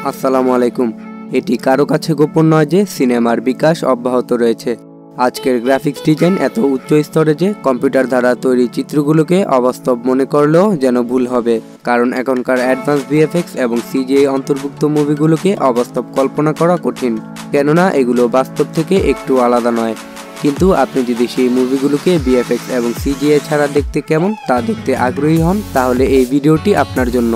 আসসালামু আলাইকুম। এটি কারো কাছে গোপন নয় যে সিনেমার বিকাশ অব্যাহত রয়েছে। আজকের গ্রাফিক্স ডিজাইন এত উচ্চ স্তরে যে কম্পিউটার দ্বারা তৈরি চিত্রগুলোকে অবাস্তব মনে করলেও যেন ভুল হবে, কারণ এখনকার অ্যাডভান্স ভিএফএক্স এবং সিজিআই অন্তর্ভুক্ত মুভিগুলোকে অবাস্তব কল্পনা করা কঠিন, কেননা এগুলো বাস্তব থেকে একটু আলাদা নয়। কিন্তু আপনি যদি সেই মুভিগুলোকে ভিএফএক্স এবং সিজিআই ছাড়া দেখতে কেমন তা দেখতে আগ্রহী হন, তাহলে এই ভিডিওটি আপনার জন্য।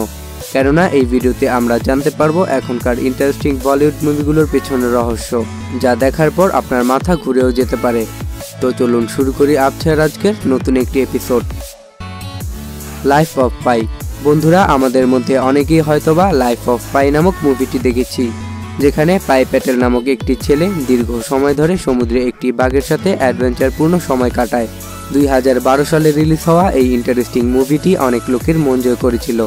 কেননা এই ভিডিওতে আমরা জানতে পারবো এখনকার ইন্টারেস্টিং বলিউড মুভিগুলোর পেছনের রহস্য, যা দেখার পর আপনার মাথা ঘুরেও যেতে পারে। তো চলুন শুরু করি আজকের নতুন একটি এপিসোড, লাইফ অফ পাই। বন্ধুরা, আমাদের মধ্যে অনেকেই হয়তোবা লাইফ অফ পাই নামক মুভিটি দেখেছি, যেখানে পাই প্যাটেল নামক একটি ছেলে দীর্ঘ সময় ধরে সমুদ্রে একটি বাঘের সাথে অ্যাডভেঞ্চারপূর্ণ সময় কাটায়। 2012 সালে রিলিজ হওয়া এই ইন্টারেস্টিং মুভিটি অনেক লোকের মন জয় করেছিল।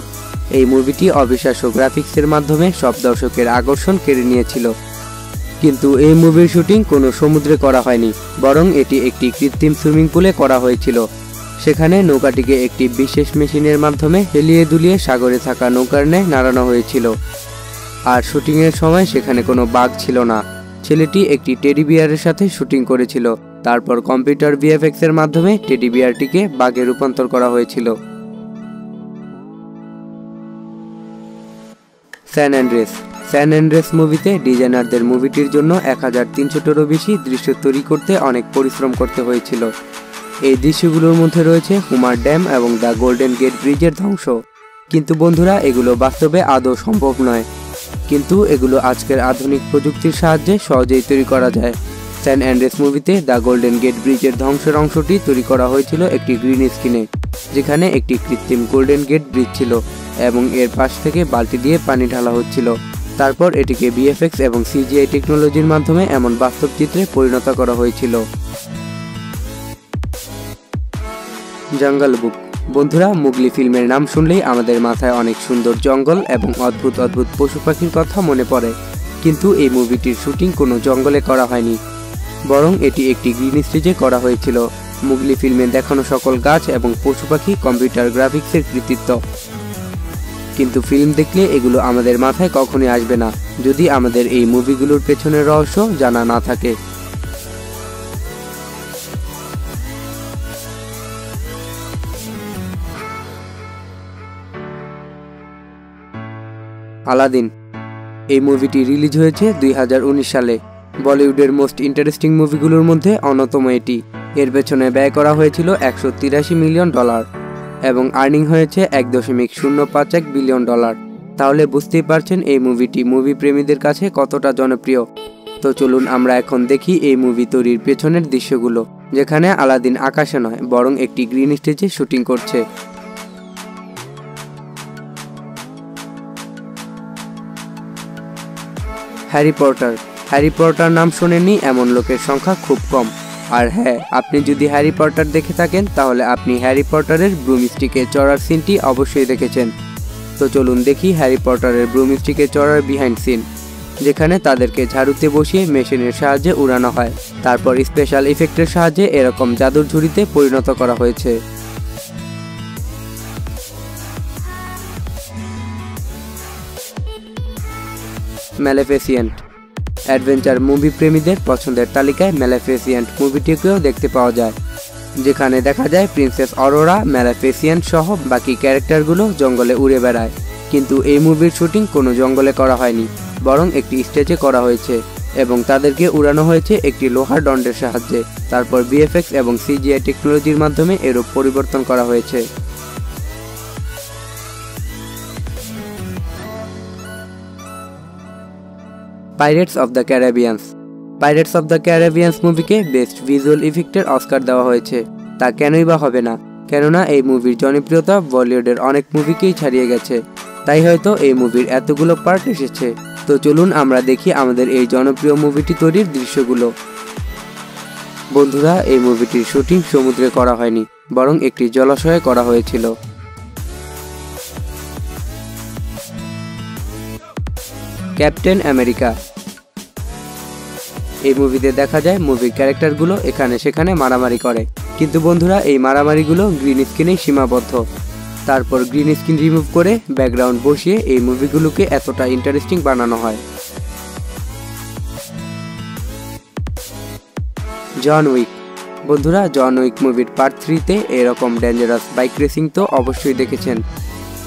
এই মুভিটি অবিশ্বাস্য গ্রাফিক্সের মাধ্যমে সব দর্শকের আকর্ষণ কেড়ে নিয়েছিল। কিন্তু এই মুভির শুটিং কোনো সমুদ্রে করা হয়নি, বরং এটি একটি কৃত্রিম সুইমিং পুলে করা হয়েছিল। সেখানে নৌকাটিকে একটি বিশেষ মেশিনের মাধ্যমে হেলিয়ে দুলিয়ে সাগরে থাকা নৌকার ন্যায় নাড়ানো হয়েছিল। আর শুটিংয়ের সময় সেখানে কোনো বাঘ ছিল না। ছেলেটি একটি টেডি বিয়ারের সাথে শুটিং করেছিল। তারপর কম্পিউটার ভিএফএক্স এর মাধ্যমে টেডি বিয়ারটিকে বাঘে রূপান্তর করা হয়েছিল। স্যান অ্যান্ড্রেস মুভিতে ডিজাইনারদের মুভিটির জন্য 1300টারও বেশি দৃশ্য তৈরি করতে অনেক পরিশ্রম করতে হয়েছিল। এই দৃশ্যগুলোর মধ্যে রয়েছে হুমার ড্যাম এবং দ্য গোল্ডেন গেট ব্রিজের ধ্বংস। কিন্তু বন্ধুরা, এগুলো বাস্তবে আদৌ সম্ভব নয়, কিন্তু এগুলো আজকের আধুনিক প্রযুক্তির সাহায্যে সহজেই তৈরি করা যায়। স্যান অ্যান্ড্রেস মুভিতে দ্য গোল্ডেন গেট ব্রিজের ধ্বংসের অংশটি তৈরি করা হয়েছিল একটি গ্রিন স্ক্রিনে, যেখানে একটি কৃত্রিম গোল্ডেন গেট ব্রিজ ছিল এবং এর পাশ থেকে বালতি দিয়ে পানি ঢালা হচ্ছিল। তারপর এটিকে ভিএফএক্স এবং সিজিআই টেকনোলজির মাধ্যমে এমন বাস্তব চিত্রে পরিণত করা হয়েছিল। জঙ্গল বুক। বন্ধুরা, মুগলি ফিল্মের নাম শুনলেই আমাদের মাথায় অনেক সুন্দর জঙ্গল এবং অদ্ভুত অদ্ভুত পশু পাখির কথা মনে পড়ে। কিন্তু এই মুভিটির শুটিং কোনো জঙ্গলে করা হয়নি, বরং এটি একটি গ্রিন স্টেজে করা হয়েছিল। মুগলি ফিল্মে দেখানো সকল গাছ এবং পশু পাখি কম্পিউটার গ্রাফিক্সের কৃতিত্ব। কিন্তু ফিল্ম দেখলে এগুলো আমাদের মাথায় কখনোই আসবে না, যদি আমাদের এই মুভিগুলোর পেছনের রহস্য জানা না থাকে। আলাদিন। এই মুভিটি রিলিজ হয়েছে 2019 সালে। বলিউডের মোস্ট ইন্টারেস্টিং মুভিগুলোর মধ্যে অন্যতম এটি। এর পেছনে ব্যয় করা হয়েছিল $183 মিলিয়ন এবং আর্নিং হয়েছে $1.051 বিলিয়ন। তাহলে বুঝতেই পারছেন এই মুভিটি মুভি প্রেমীদের কাছে কতটা জনপ্রিয়। তো চলুন আমরা এখন দেখি এই মুভি তৈরির পেছনের দৃশ্যগুলো, যেখানে আলাদিন আকাশে নয় বরং একটি গ্রিন স্টেজে শুটিং করছে। হ্যারি পটার নাম শোনেননি এমন লোকের সংখ্যা খুব কম। আর হ্যাঁ, আপনি যদি হ্যারি পটার দেখে থাকেন তাহলে আপনি হ্যারি পটারের ব্রুমস্টিকে চড়ার সিনটি অবশ্যই দেখেছেন। তো চলুন দেখি হ্যারি পটারের ব্রুমস্টিকে চড়ার বিহাইন্ড সিন, যেখানে তাদেরকে ঝাড়ুতে বসিয়ে মেশিনের সাহায্যে উড়ানো হয়, তারপর স্পেশাল ইফেক্টের সাহায্যে এরকম জাদুর ঝুড়িতে পরিণত করা হয়েছে। ম্যালেফিসেন্ট। অ্যাডভেঞ্চার মুভি প্রেমীদের পছন্দের তালিকায় ম্যালেফিসেন্ট মুভিটিকেও দেখতে পাওয়া যায়, যেখানে দেখা যায় প্রিন্সেস অরোরা, ম্যালেফিসেন্ট সহ বাকি ক্যারেক্টারগুলো জঙ্গলে উড়ে বেড়ায়। কিন্তু এই মুভির শুটিং কোনো জঙ্গলে করা হয়নি, বরং একটি স্টেজে করা হয়েছে এবং তাদেরকে উড়ানো হয়েছে একটি লোহার দণ্ডের সাহায্যে। তারপর ভিএফএক্স এবং সিজিআই টেকনোলজির মাধ্যমে এর রূপ পরিবর্তন করা হয়েছে। পাইরেটস অফ দ্য ক্যারিবিয়ান্স মুভিকে বেস্ট ভিজুয়াল ইফেক্টের অস্কার দেওয়া হয়েছে। তা কেনই বা হবে না, কেননা এই মুভির জনপ্রিয়তা বলিউডের অনেক মুভিকেই ছাড়িয়ে গেছে, তাই হয়তো এই মুভির এতগুলো পার্ট এসেছে। তো চলুন আমরা দেখি আমাদের এই জনপ্রিয় মুভিটি তৈরির দৃশ্যগুলো। বন্ধুরা, এই মুভিটির শুটিং সমুদ্রে করা হয়নি, বরং একটি জলাশয়ে করা হয়েছিল। Captain America. এই মুভিতে দেখা যায় মুভির ক্যারেক্টারগুলো এখানে সেখানে মারামারি করে, কিন্তু বন্ধুরা এই মারামারিগুলো গ্রিন স্ক্রিনেই সীমাবদ্ধ। তারপর গ্রিন স্ক্রিন রিমুভ করে ব্যাকগ্রাউন্ড বসিয়ে এই মুভিগুলোকে এতটা ইন্টারেস্টিং বানানো হয়। John Wick. বন্ধুরা, জন উইক মুভির পার্ট 3-তে এরকম ডেঞ্জারাস বাইক রেসিং তো অবশ্যই দেখেছেন,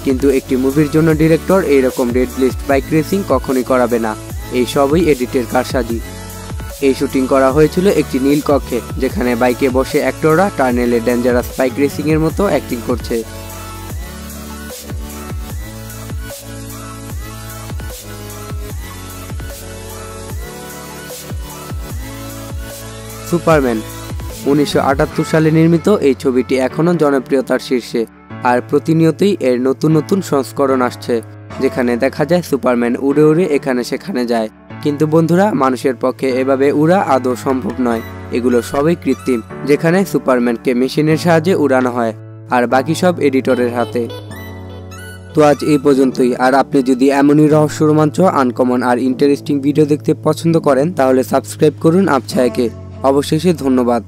কিন্তু একটি মুভির জন্য ডিরেক্টর এইরকম রেড লিস্ট বাইক রেসিং কখনই করাবে না। এই সবই এডিটের কারসাজি। এই শুটিং করা হয়েছিল একটি নীল কক্ষে, যেখানে বাইকে বসে অ্যাক্টররা টার্নেলে ডেঞ্জারাস বাইক রেসিং এর মতো অ্যাক্টিং করছে। সুপারম্যান। 1978 সালে নির্মিত এই ছবিটি এখনও জনপ্রিয়তার শীর্ষে, আর প্রতিনিয়তই এর নতুন নতুন সংস্করণ আসছে, যেখানে দেখা যায় সুপারম্যান উড়ে উড়ে এখানে সেখানে যায়। কিন্তু বন্ধুরা, মানুষের পক্ষে এভাবে উড়া আদৌ সম্ভব নয়। এগুলো সবই কৃত্রিম, যেখানে সুপারম্যানকে মেশিনের সাহায্যে উড়ানো হয়, আর বাকি সব এডিটরের হাতে। তো আজ এই পর্যন্তই। আর আপনি যদি এমনই রহস্য, রোমাঞ্চ, আনকমন আর ইন্টারেস্টিং ভিডিও দেখতে পছন্দ করেন, তাহলে সাবস্ক্রাইব করুন আপছায়াকে। অবশেষে ধন্যবাদ।